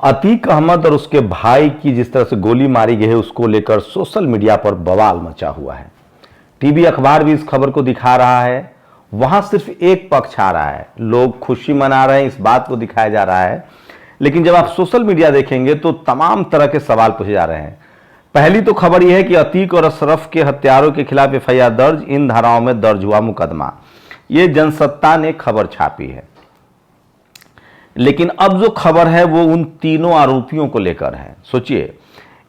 अतीक अहमद और उसके भाई की जिस तरह से गोली मारी गई है उसको लेकर सोशल मीडिया पर बवाल मचा हुआ है। टीवी अखबार भी इस खबर को दिखा रहा है। वहां सिर्फ एक पक्ष आ रहा है, लोग खुशी मना रहे हैं, इस बात को दिखाया जा रहा है। लेकिन जब आप सोशल मीडिया देखेंगे तो तमाम तरह के सवाल पूछे जा रहे हैं। पहली तो खबर यह है कि अतीक और अशरफ के हत्यारों के खिलाफ एफआईआर दर्ज, इन धाराओं में दर्ज हुआ मुकदमा। ये जनसत्ता ने खबर छापी है। लेकिन अब जो खबर है वो उन तीनों आरोपियों को लेकर है। सोचिए,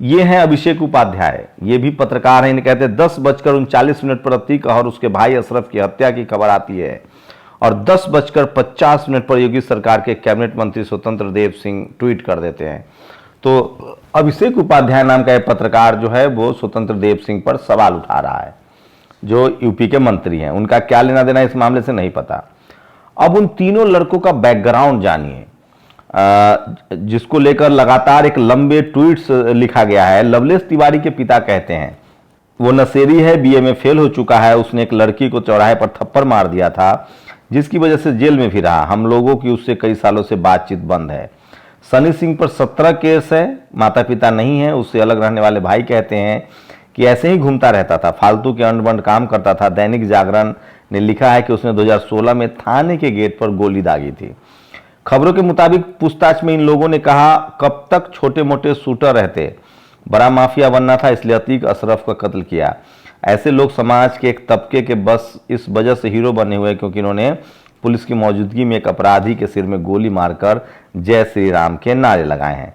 ये हैं अभिषेक उपाध्याय, ये भी पत्रकार हैं। इन्हें कहते हैं 10:39 पर अतीक और उसके भाई अशरफ की हत्या की खबर आती है और 10:50 पर योगी सरकार के कैबिनेट मंत्री स्वतंत्र देव सिंह ट्वीट कर देते हैं। तो अभिषेक उपाध्याय नाम का एक पत्रकार जो है वो स्वतंत्र देव सिंह पर सवाल उठा रहा है, जो यूपी के मंत्री हैं। उनका क्या लेना देना इस मामले से नहीं पता। अब उन तीनों लड़कों का बैकग्राउंड जानिए, जिसको लेकर लगातार एक लंबे ट्वीट्स लिखा गया है। लवलेश तिवारी के पिता कहते हैं वो नशेड़ी है, बीए में फेल हो चुका है, उसने एक लड़की को चौराहे पर थप्पड़ मार दिया था जिसकी वजह से जेल में भी रहा। हम लोगों की उससे कई सालों से बातचीत बंद है। सनी सिंह पर 17 केस है, माता पिता नहीं है। उससे अलग रहने वाले भाई कहते हैं कि ऐसे ही घूमता रहता था, फालतू के अंड बंड काम करता था। दैनिक जागरण ने लिखा है कि उसने 2016 में थाने के गेट पर गोली दागी थी। खबरों के मुताबिक पूछताछ में इन लोगों ने कहा कब तक छोटे मोटे शूटर रहते, बड़ा माफिया बनना था, इसलिए अतीक अशरफ का कत्ल किया। ऐसे लोग समाज के एक तबके के बस इस वजह से हीरो बने हुए क्योंकि इन्होंने पुलिस की मौजूदगी में एक अपराधी के सिर में गोली मारकर जय श्री राम के नारे लगाए हैं।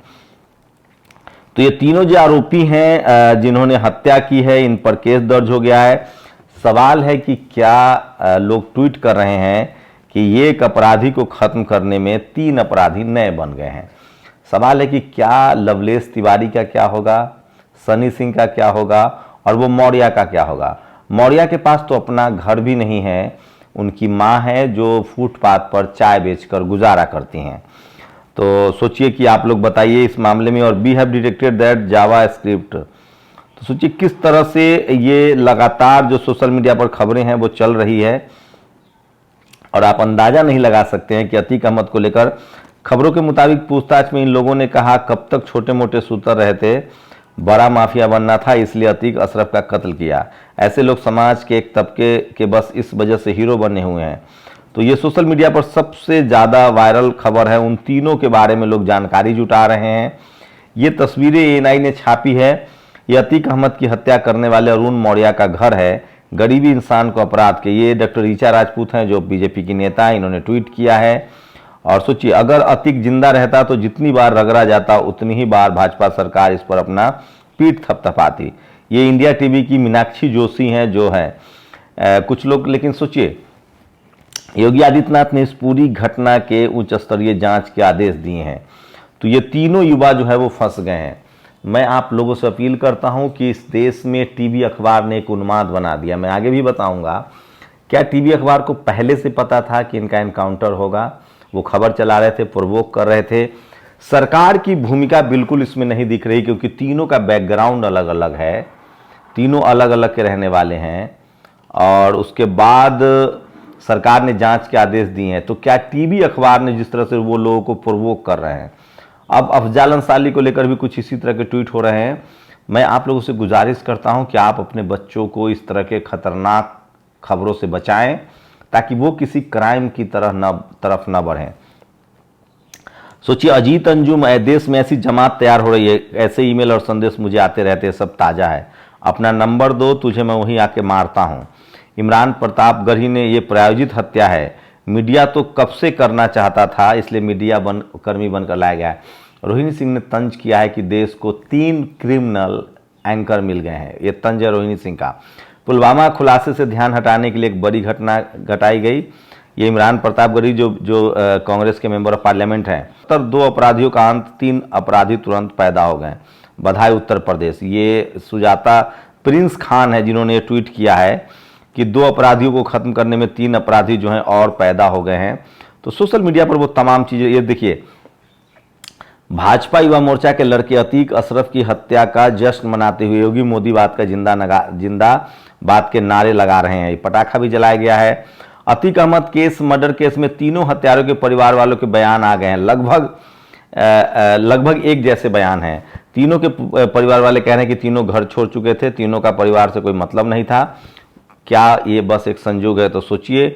तो ये तीनों जो आरोपी हैं जिन्होंने हत्या की है, इन पर केस दर्ज हो गया है। सवाल है कि क्या लोग ट्वीट कर रहे हैं कि ये एक अपराधी को खत्म करने में 3 अपराधी नए बन गए हैं। सवाल है कि क्या लवलेश तिवारी का क्या होगा, सनी सिंह का क्या होगा और वो मौर्या का क्या होगा। मौर्या के पास तो अपना घर भी नहीं है, उनकी माँ है जो फुटपाथ पर चाय बेचकर गुजारा करती हैं। तो सोचिए कि आप लोग बताइए इस मामले में। और we have detected that JavaScript, तो सोचिए किस तरह से ये लगातार जो सोशल मीडिया पर खबरें हैं वो चल रही है और आप अंदाजा नहीं लगा सकते हैं कि अतीक अहमद को लेकर खबरों के मुताबिक पूछताछ में इन लोगों ने कहा कब तक छोटे मोटे शूटर रहते, बड़ा माफिया बनना था, इसलिए अतीक अशरफ का कत्ल किया। ऐसे लोग समाज के एक तबके के बस इस वजह से हीरो बने हुए हैं। तो ये सोशल मीडिया पर सबसे ज़्यादा वायरल खबर है। उन तीनों के बारे में लोग जानकारी जुटा रहे हैं। ये तस्वीरें एएनआई ने छापी है। ये अतीक अहमद की हत्या करने वाले अरुण मौर्या का घर है। गरीबी इंसान को अपराध के, ये डॉक्टर ऋचा राजपूत हैं जो बीजेपी की नेता हैं, इन्होंने ट्वीट किया है। और सोचिए अगर अतीक जिंदा रहता तो जितनी बार रगड़ा जाता उतनी ही बार भाजपा सरकार इस पर अपना पीठ थपथपाती। ये इंडिया टीवी की मीनाक्षी जोशी हैं जो है कुछ लोग। लेकिन सोचिए योगी आदित्यनाथ ने इस पूरी घटना के उच्च स्तरीय जांच के आदेश दिए हैं। तो ये तीनों युवा जो है वो फंस गए हैं। मैं आप लोगों से अपील करता हूं कि इस देश में टीवी अखबार ने एक उन्माद बना दिया। मैं आगे भी बताऊंगा। क्या टीवी अखबार को पहले से पता था कि इनका एनकाउंटर होगा? वो खबर चला रहे थे, प्रोवोक कर रहे थे। सरकार की भूमिका बिल्कुल इसमें नहीं दिख रही क्योंकि तीनों का बैकग्राउंड अलग अलग है, तीनों अलग अलग के रहने वाले हैं। और उसके बाद सरकार ने जांच के आदेश दिए हैं। तो क्या टीवी अखबार ने जिस तरह से वो लोगों को प्रोवोक कर रहे हैं, अब अफजाल अंसारी को लेकर भी कुछ इसी तरह के ट्वीट हो रहे हैं। मैं आप लोगों से गुजारिश करता हूं कि आप अपने बच्चों को इस तरह के खतरनाक खबरों से बचाएं ताकि वो किसी क्राइम की तरफ न बढ़ें। सोचिए अजीत अंजुम, देश में ऐसी जमात तैयार हो रही है, ऐसे ईमेल और संदेश मुझे आते रहते हैं, सब ताज़ा है, अपना नंबर दो तुझे मैं वहीं आके मारता हूँ। इमरान प्रतापगढ़ी ने ये प्रायोजित हत्या है, मीडिया तो कब से करना चाहता था, इसलिए मीडिया कर्मी बनकर लाया गया है। रोहिणी सिंह ने तंज किया है कि देश को 3 क्रिमिनल एंकर मिल गए हैं। ये तंज है रोहिणी सिंह का। पुलवामा खुलासे से ध्यान हटाने के लिए एक बड़ी घटना घटाई गई। ये इमरान प्रतापगढ़ी जो कांग्रेस के मेंबर ऑफ पार्लियामेंट हैं। 2 अपराधियों का अंत, 3 अपराधी तुरंत पैदा हो गए। बधाई उत्तर प्रदेश। ये सुजाता प्रिंस खान है जिन्होंने ये ट्वीट किया है कि 2 अपराधियों को खत्म करने में 3 अपराधी जो हैं और पैदा हो गए हैं। तो सोशल मीडिया पर वो तमाम चीजें, ये देखिए भाजपा युवा मोर्चा के लड़के अतीक अशरफ की हत्या का जश्न मनाते हुए योगी मोदी बात का जिंदाबाद के नारे लगा रहे हैं। पटाखा भी जलाया गया है। Atiq Ahmed case, murder case में तीनों हत्यारों के परिवार वालों के बयान आ गए हैं। लगभग लगभग एक जैसे बयान हैं। तीनों के परिवार वाले कह रहे हैं कि तीनों घर छोड़ चुके थे, तीनों का परिवार से कोई मतलब नहीं था। क्या ये बस एक संजोग है? तो सोचिए,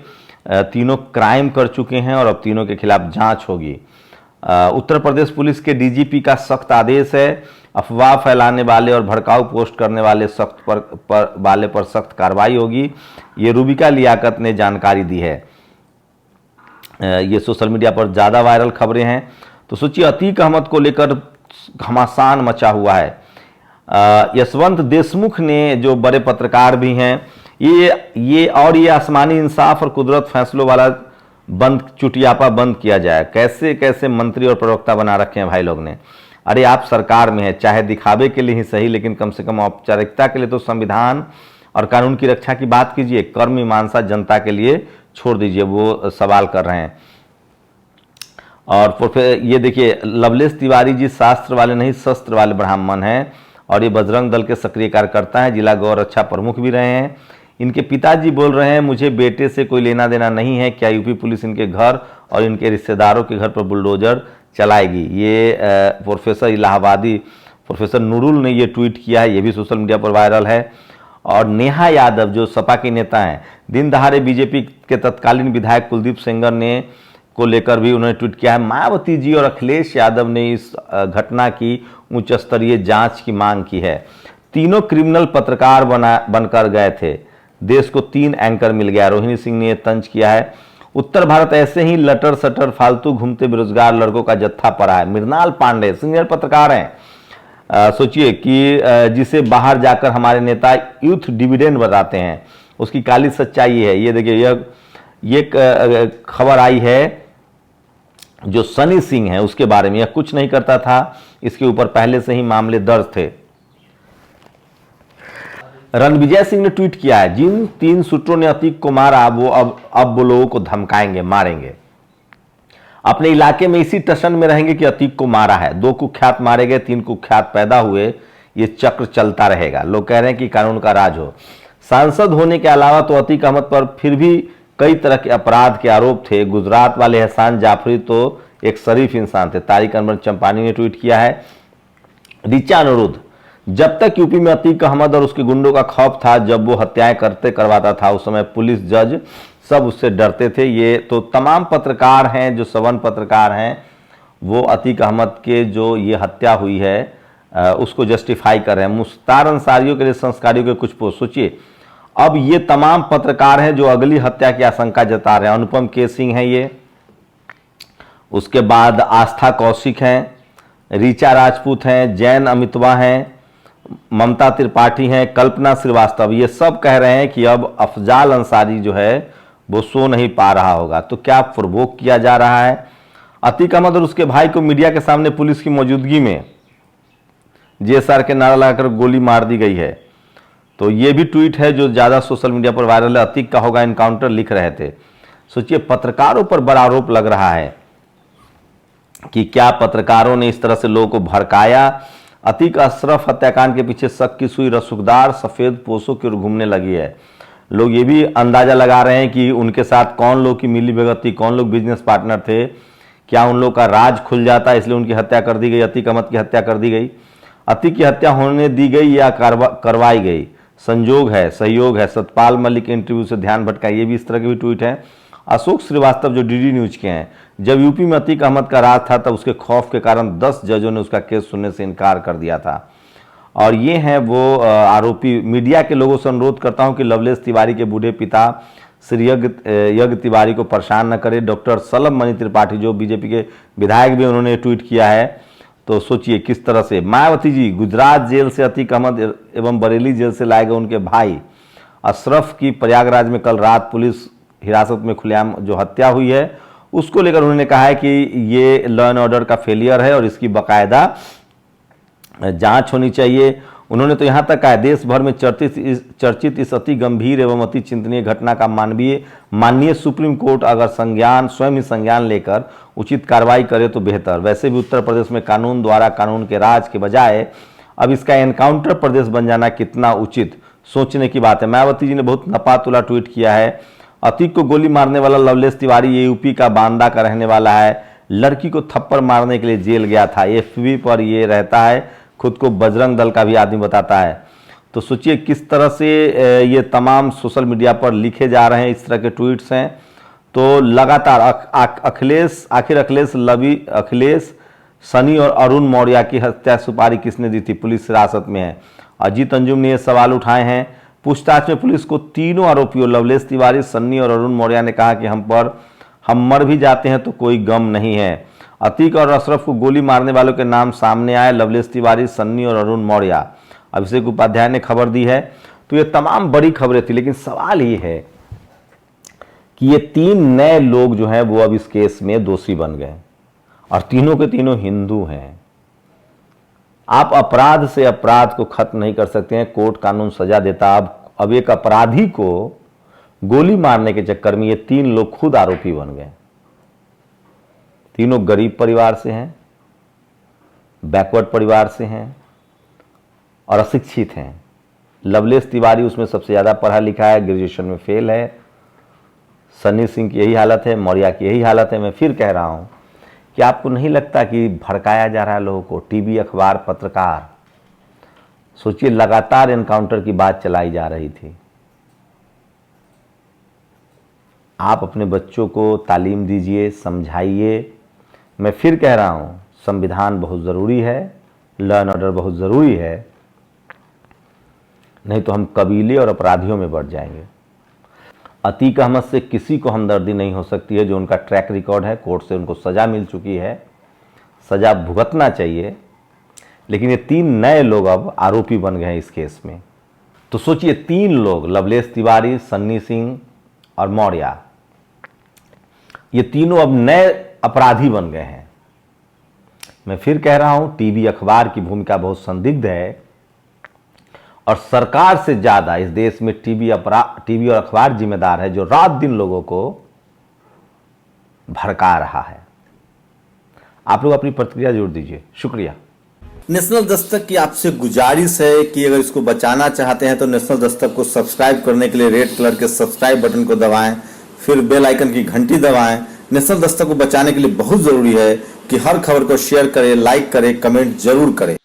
तीनों क्राइम कर चुके हैं और अब तीनों के खिलाफ जांच होगी। उत्तर प्रदेश पुलिस के डीजीपी का सख्त आदेश है, अफवाह फैलाने वाले और भड़काऊ पोस्ट करने वाले पर सख्त कार्रवाई होगी। ये रूबिका लियाकत ने जानकारी दी है। ये सोशल मीडिया पर ज़्यादा वायरल खबरें हैं। तो सोचिए, अतीक अहमद को लेकर घमासान मचा हुआ है। यशवंत देशमुख ने, जो बड़े पत्रकार भी हैं, ये आसमानी इंसाफ और कुदरत फैसलों वाला चुटियापा बंद किया जाए। कैसे कैसे मंत्री और प्रवक्ता बना रखे हैं भाई लोग ने। अरे आप सरकार में है, चाहे दिखावे के लिए ही सही, लेकिन कम से कम औपचारिकता के लिए तो संविधान और कानून की रक्षा की बात कीजिए। कर्म मीमांसा जनता के लिए छोड़ दीजिए, वो सवाल कर रहे हैं। और फिर ये देखिए, लवलेश तिवारी जी शास्त्र वाले नहीं शस्त्र वाले ब्राह्मण हैं और ये बजरंग दल के सक्रिय कार्यकर्ता हैं, जिला गौ रक्षा प्रमुख भी रहे हैं। इनके पिताजी बोल रहे हैं, मुझे बेटे से कोई लेना देना नहीं है। क्या यूपी पुलिस इनके घर और इनके रिश्तेदारों के घर पर बुलडोजर चलाएगी? ये प्रोफेसर इलाहाबादी प्रोफेसर नूरुल ने ये ट्वीट किया है, ये भी सोशल मीडिया पर वायरल है। और नेहा यादव, जो सपा की नेता हैं, दिन दहाड़े बीजेपी के तत्कालीन विधायक कुलदीप सेंगर ने को लेकर भी उन्होंने ट्वीट किया है। मायावती जी और अखिलेश यादव ने इस घटना की उच्च स्तरीय जांच की मांग की है। तीनों क्रिमिनल पत्रकार बनकर गए थे, देश को 3 एंकर मिल गया। रोहिणी सिंह ने यह तंज किया है। उत्तर भारत ऐसे ही लटर सटर फालतू घूमते बेरोजगार लड़कों का जत्था पड़ा है। मृणाल पांडे सीनियर पत्रकार हैं। सोचिए कि जिसे बाहर जाकर हमारे नेता यूथ डिविडेंड बताते हैं, उसकी काली सच्चाई है। ये देखिए, ये खबर आई है जो सनी सिंह है उसके बारे में। यह कुछ नहीं करता था, इसके ऊपर पहले से ही मामले दर्ज थे। रणविजय सिंह ने ट्वीट किया है, जिन 3 शूटरों ने अतीक को मारा वो अब वो लोगों को धमकाएंगे, मारेंगे। अपने इलाके में इसी टशन में रहेंगे कि अतीक को मारा है। 2 कुख्यात मारे गए, 3 कुख्यात पैदा हुए। ये चक्र चलता रहेगा। लोग कह रहे हैं कि कानून का राज हो। सांसद होने के अलावा तो अतीक अहमद पर फिर भी कई तरह के अपराध के आरोप थे। गुजरात वाले एहसान जाफरी तो एक शरीफ इंसान थे। तारिक अनवर चंपानी ने ट्वीट किया है, ऋचा अनुरुद्ध, जब तक यूपी में अतीक अहमद और उसके गुंडों का खौफ था, जब वो हत्याएं करवाता था, उस समय पुलिस, जज सब उससे डरते थे। ये तो तमाम पत्रकार हैं, जो सवन पत्रकार हैं, वो अतीक अहमद के जो ये हत्या हुई है उसको जस्टिफाई कर रहे हैं। मुख्तार अंसारियों के लिए संस्कारियों के कुछ पोस्ट। सोचिए, अब ये तमाम पत्रकार हैं जो अगली हत्या की आशंका जता रहे हैं। अनुपम के सिंह हैं ये, उसके बाद आस्था कौशिक हैं, ऋचा राजपूत हैं, जैन अमितवा हैं, ममता त्रिपाठी हैं, कल्पना श्रीवास्तव। ये सब कह रहे हैं कि अब अफजाल अंसारी जो है वो सो नहीं पा रहा होगा। तो क्या प्रोवोक किया जा रहा है? अतीक अहमद और उसके भाई को मीडिया के सामने पुलिस की मौजूदगी में जेएसआर के नारा लगाकर गोली मार दी गई है। तो ये भी ट्वीट है जो ज़्यादा सोशल मीडिया पर वायरल है। अतीक का होगा इनकाउंटर, लिख रहे थे। सोचिए, पत्रकारों पर बड़ा आरोप लग रहा है कि क्या पत्रकारों ने इस तरह से लोगों को भड़काया। अतीक अशरफ हत्याकांड के पीछे शक की सुई रसूखदार सफेद पोशों की ओर घूमने लगी है। लोग ये भी अंदाजा लगा रहे हैं कि उनके साथ कौन लोग की मिली भगत थी, कौन लोग बिजनेस पार्टनर थे। क्या उन लोग का राज खुल जाता, इसलिए उनकी हत्या कर दी गई, अतीक अहमद की हत्या कर दी गई। अतीक की हत्या होने दी गई या करवाई गई, संजोग है, सहयोग है। सतपाल मलिक के इंटरव्यू से ध्यान भटका, ये भी इस तरह के भी ट्वीट हैं। अशोक श्रीवास्तव जो डीडी न्यूज के हैं, जब यूपी में अतीक अहमद का राज था तब उसके खौफ के कारण 10 जजों ने उसका केस सुनने से इनकार कर दिया था। और ये हैं वो आरोपी। मीडिया के लोगों से अनुरोध करता हूं कि लवलेश तिवारी के बूढ़े पिता श्री यज्ञ तिवारी को परेशान न करें। डॉक्टर सलम मणि त्रिपाठी जो बीजेपी के विधायक भी, उन्होंने ट्वीट किया है। तो सोचिए किस तरह से। मायावती जी, गुजरात जेल से अतीक अहमद एवं बरेली जेल से लाए गए उनके भाई अशरफ की प्रयागराज में कल रात पुलिस हिरासत में खुलेआम जो हत्या हुई है उसको लेकर उन्होंने कहा है कि ये लॉ एंड ऑर्डर का फेलियर है और इसकी बाकायदा जांच होनी चाहिए। उन्होंने तो यहाँ तक कहा, देश भर में चर्चित इस अति गंभीर एवं अति चिंतनीय घटना का माननीय सुप्रीम कोर्ट अगर स्वयं ही संज्ञान लेकर उचित कार्रवाई करे तो बेहतर। वैसे भी उत्तर प्रदेश में कानून द्वारा कानून के राज के बजाय अब इसका एनकाउंटर प्रदेश बन जाना कितना उचित, सोचने की बात है। मायावती जी ने बहुत नपातुला ट्वीट किया है। अतीक को गोली मारने वाला लवलेश तिवारी ये यूपी का बांदा का रहने वाला है, लड़की को थप्पड़ मारने के लिए जेल गया था। एफबी पर ये रहता है, खुद को बजरंग दल का भी आदमी बताता है। तो सोचिए किस तरह से ये तमाम सोशल मीडिया पर लिखे जा रहे हैं, इस तरह के ट्वीट्स हैं। तो लगातार अखिलेश, सनी और अरुण मौर्य की हत्या सुपारी किसने दी थी, पुलिस हिरासत में है। अजीत अंजुम ने ये सवाल उठाए हैं। पूछताछ में पुलिस को तीनों आरोपियों लवलेश तिवारी, सन्नी और अरुण मौर्य ने कहा कि हम मर भी जाते हैं तो कोई गम नहीं है। अतीक और अशरफ को गोली मारने वालों के नाम सामने आए, लवलेश तिवारी, सन्नी और अरुण मौर्य। अभिषेक उपाध्याय ने खबर दी है। तो ये तमाम बड़ी खबरें थी, लेकिन सवाल ये है कि ये 3 नए लोग जो हैं वो अब इस केस में दोषी बन गए और तीनों के तीनों हिंदू हैं। आप अपराध से अपराध को खत्म नहीं कर सकते हैं, कोर्ट कानून सजा देता। अब एक अपराधी को गोली मारने के चक्कर में ये 3 लोग खुद आरोपी बन गए। तीनों गरीब परिवार से हैं, बैकवर्ड परिवार से हैं और अशिक्षित हैं। लवलेश तिवारी उसमें सबसे ज्यादा पढ़ा लिखा है, ग्रेजुएशन में फेल है। सन्नी सिंह की यही हालत है, मौर्य की यही हालत है। मैं फिर कह रहा हूं कि आपको नहीं लगता कि भड़काया जा रहा है लोगों को? टीवी, अखबार, पत्रकार, सोचिए लगातार एनकाउंटर की बात चलाई जा रही थी। आप अपने बच्चों को तालीम दीजिए, समझाइए। मैं फिर कह रहा हूं, संविधान बहुत ज़रूरी है, लॉ एंड ऑर्डर बहुत ज़रूरी है, नहीं तो हम कबीले और अपराधियों में बढ़ जाएंगे। अतीक अहमद से किसी को हमदर्दी नहीं हो सकती है, जो उनका ट्रैक रिकॉर्ड है। कोर्ट से उनको सज़ा मिल चुकी है, सज़ा भुगतना चाहिए। लेकिन ये 3 नए लोग अब आरोपी बन गए हैं इस केस में। तो सोचिए 3 लोग, लवलेश तिवारी, सन्नी सिंह और मौर्य, ये तीनों अब नए अपराधी बन गए हैं। मैं फिर कह रहा हूं, टीवी, अखबार की भूमिका बहुत संदिग्ध है और सरकार से ज्यादा इस देश में टीवी और अखबार जिम्मेदार है, जो रात दिन लोगों को भड़का रहा है। आप लोग अपनी प्रतिक्रिया जरूर दीजिए। शुक्रिया। नेशनल दस्तक की आपसे गुजारिश है कि अगर इसको बचाना चाहते हैं तो नेशनल दस्तक को सब्सक्राइब करने के लिए रेड कलर के सब्सक्राइब बटन को दबाएं, फिर बेल आइकन की घंटी दबाएं। नेशनल दस्तक को बचाने के लिए बहुत जरूरी है कि हर खबर को शेयर करें, लाइक करें, कमेंट जरूर करें।